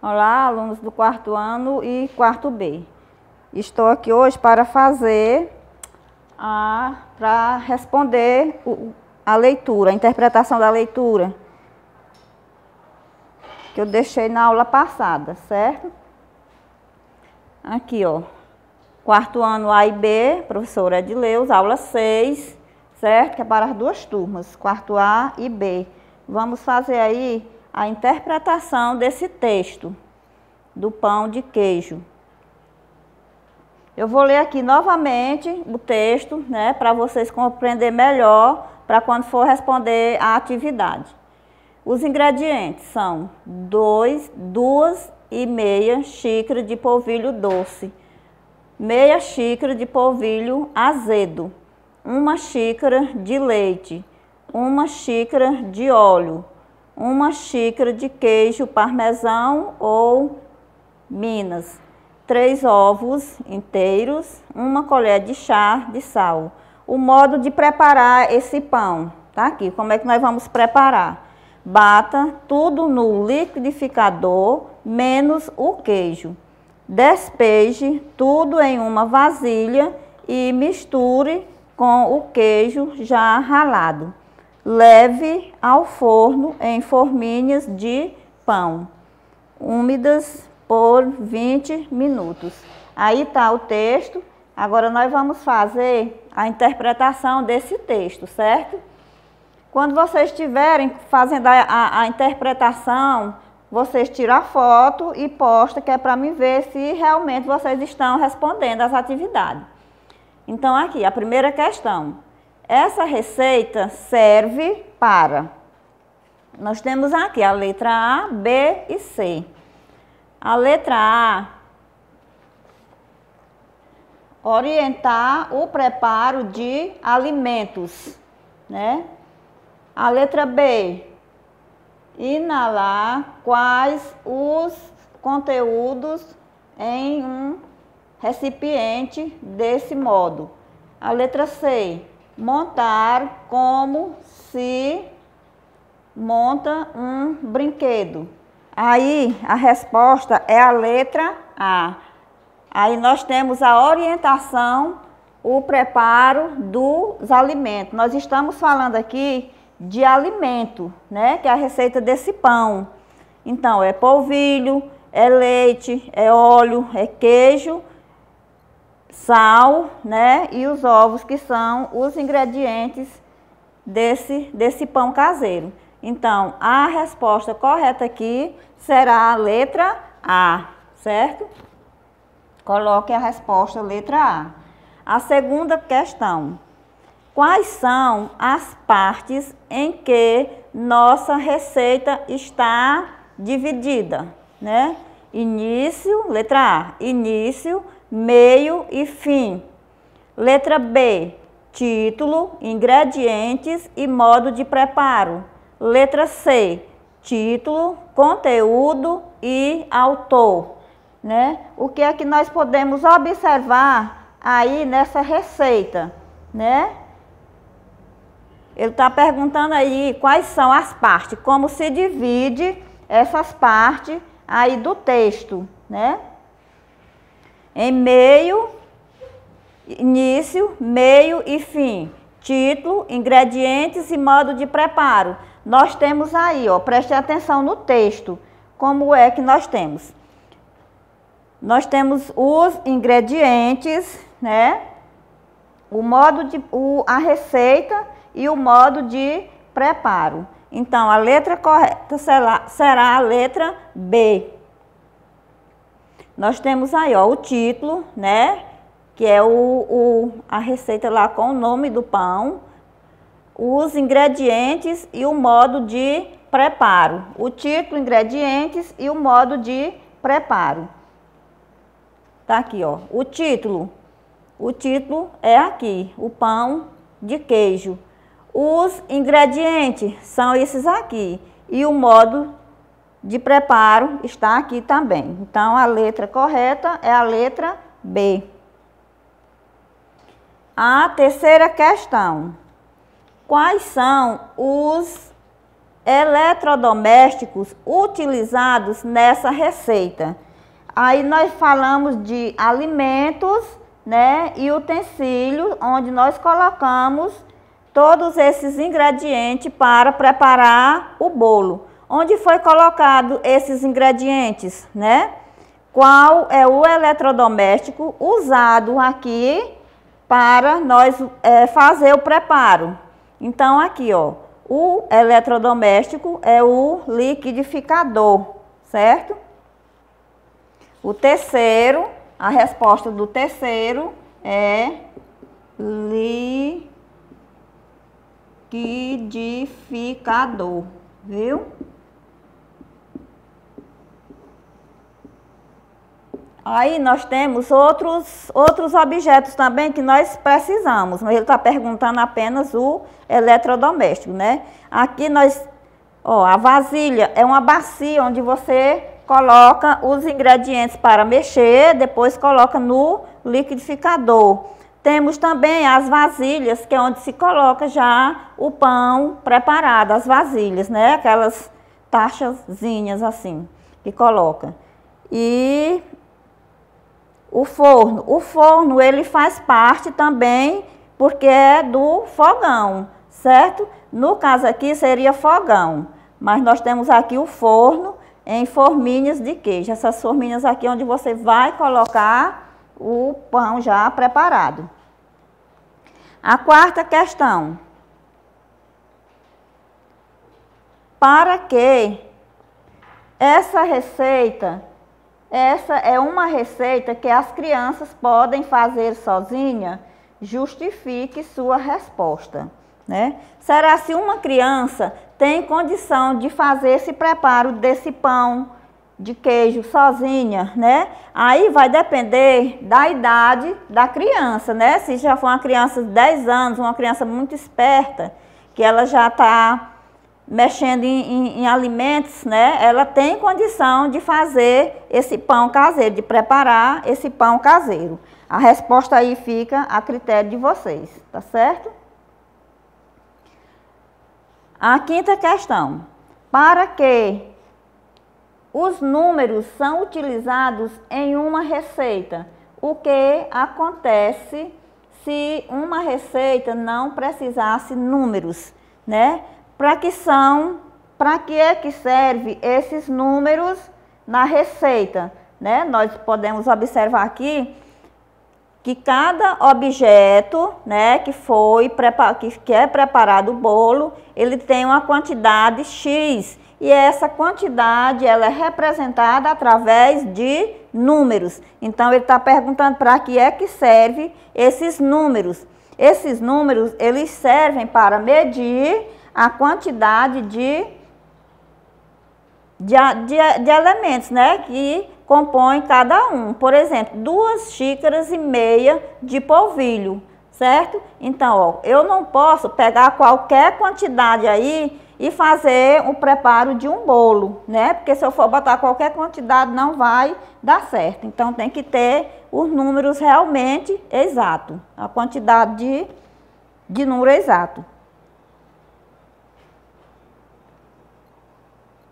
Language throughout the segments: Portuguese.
Olá, alunos do quarto ano e quarto B. Estou aqui hoje para responder a leitura, a interpretação da leitura, que eu deixei na aula passada, certo? Aqui, ó, quarto ano A e B, professora Edileus, aula 6, certo? Que é para as duas turmas, quarto A e B. Vamos fazer aí a interpretação desse texto, do pão de queijo. Eu vou ler aqui novamente o texto, né, para vocês compreenderem melhor, para quando for responder a atividade. Os ingredientes são 2,5 xícaras de polvilho doce, meia xícara de polvilho azedo, 1 xícara de leite, 1 xícara de óleo, 1 xícara de queijo parmesão ou Minas, 3 ovos inteiros, 1 colher de chá de sal. O modo de preparar esse pão, tá aqui, como é que nós vamos preparar? Bata tudo no liquidificador, menos o queijo. Despeje tudo em uma vasilha e misture com o queijo já ralado. Leve ao forno em forminhas de pão, úmidas por 20 minutos. Aí está o texto. Agora nós vamos fazer a interpretação desse texto, certo? Quando vocês estiverem fazendo a interpretação, vocês tiram a foto e postam, que é para mim ver se realmente vocês estão respondendo às atividades. Então aqui, a primeira questão. Essa receita serve para... Nós temos aqui a letra A, B e C. A letra A, orientar o preparo de alimentos, né? A letra B, inalar quais os conteúdos em um recipiente desse modo. A letra C, montar como se monta um brinquedo. Aí a resposta é a letra A. Aí nós temos a orientação, o preparo dos alimentos. Nós estamos falando aqui de alimento, né? Que é a receita desse pão. Então, é polvilho, é leite, é óleo, é queijo, sal, né? E os ovos, que são os ingredientes desse pão caseiro. Então, a resposta correta aqui será a letra A, certo? Coloque a resposta letra A. A segunda questão. Quais são as partes em que nossa receita está dividida, né? Início, letra A, início, meio e fim. Letra B, título, ingredientes e modo de preparo. Letra C, título, conteúdo e autor, né? O que é que nós podemos observar aí nessa receita, né? Ele está perguntando aí quais são as partes, como se divide essas partes aí do texto, né? Em meio, início, meio e fim. Título, ingredientes e modo de preparo. Nós temos aí, ó, preste atenção no texto, como é que nós temos. Nós temos os ingredientes, né? A receita e o modo de preparo. Então, a letra correta será a letra B. Nós temos aí, ó, o título, né? Que é a receita lá com o nome do pão, os ingredientes e o modo de preparo. O título, ingredientes e o modo de preparo. Tá aqui, ó, o título. O título é aqui, o pão de queijo. Os ingredientes são esses aqui. E o modo de preparo está aqui também. Então, a letra correta é a letra B. A terceira questão. Quais são os eletrodomésticos utilizados nessa receita. Aí nós falamos de alimentos, né, e utensílios, onde nós colocamos todos esses ingredientes para preparar o bolo. Onde foi colocado esses ingredientes, né? Qual é o eletrodoméstico usado aqui para nós fazer o preparo? Então aqui, ó, o eletrodoméstico é o liquidificador, certo? O terceiro, a resposta do terceiro é liquidificador, viu? Aí nós temos outros objetos também que nós precisamos, mas ele está perguntando apenas o eletrodoméstico, né? Aqui nós, ó, a vasilha é uma bacia onde você coloca os ingredientes para mexer, depois coloca no liquidificador. Temos também as vasilhas, que é onde se coloca já o pão preparado, as vasilhas, né? Aquelas tachazinhas assim, que coloca. E o forno ele faz parte também, porque é do fogão, certo? No caso aqui seria fogão, mas nós temos aqui o forno em forminhas de queijo. Essas forminhas aqui onde você vai colocar o pão já preparado. A quarta questão. Para que essa receita... Essa é uma receita que as crianças podem fazer sozinha, justifique sua resposta, né? Será se uma criança tem condição de fazer esse preparo desse pão de queijo sozinha, né? Aí vai depender da idade da criança, né? Se já for uma criança de 10 anos, uma criança muito esperta, que ela já está mexendo em alimentos, né? Ela tem condição de fazer esse pão caseiro, de preparar esse pão caseiro. A resposta aí fica a critério de vocês, tá certo? A quinta questão. Para que os números são utilizados em uma receita? O que acontece se uma receita não precisasse números, né? Para que é que serve esses números na receita, né? Nós podemos observar aqui que cada objeto, né, que é preparado o bolo, ele tem uma quantidade X, e essa quantidade ela é representada através de números. Então ele está perguntando para que é que serve esses números. Esses números eles servem para medir a quantidade de elementos, né, que compõem cada um. Por exemplo, 2,5 xícaras de polvilho, certo? Então, ó, eu não posso pegar qualquer quantidade aí e fazer o preparo de um bolo, né? Porque se eu for botar qualquer quantidade não vai dar certo. Então tem que ter os números realmente exatos, a quantidade de número exato.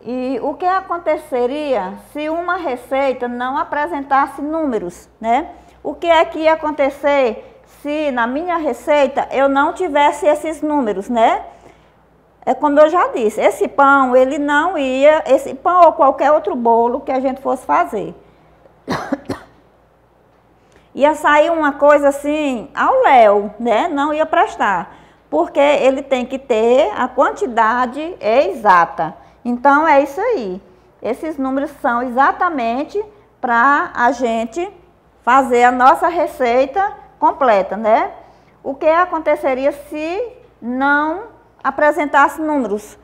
E o que aconteceria se uma receita não apresentasse números, né? O que é que ia acontecer se na minha receita eu não tivesse esses números, né? É como eu já disse, esse pão, ele não ia, esse pão ou qualquer outro bolo que a gente fosse fazer, ia sair uma coisa assim, ao léu, né? Não ia prestar, porque ele tem que ter a quantidade exata. Então, é isso aí. Esses números são exatamente para a gente fazer a nossa receita completa, né? O que aconteceria se não apresentasse números?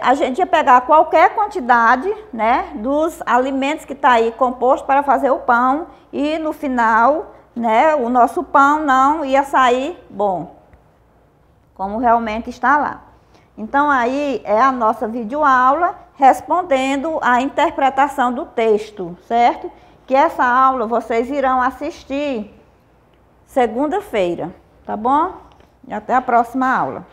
A gente ia pegar qualquer quantidade, né, dos alimentos que está aí composto para fazer o pão e no final, né, o nosso pão não ia sair bom, como realmente está lá. Então, aí é a nossa videoaula respondendo a interpretação do texto, certo? Que essa aula vocês irão assistir segunda-feira, tá bom? E até a próxima aula.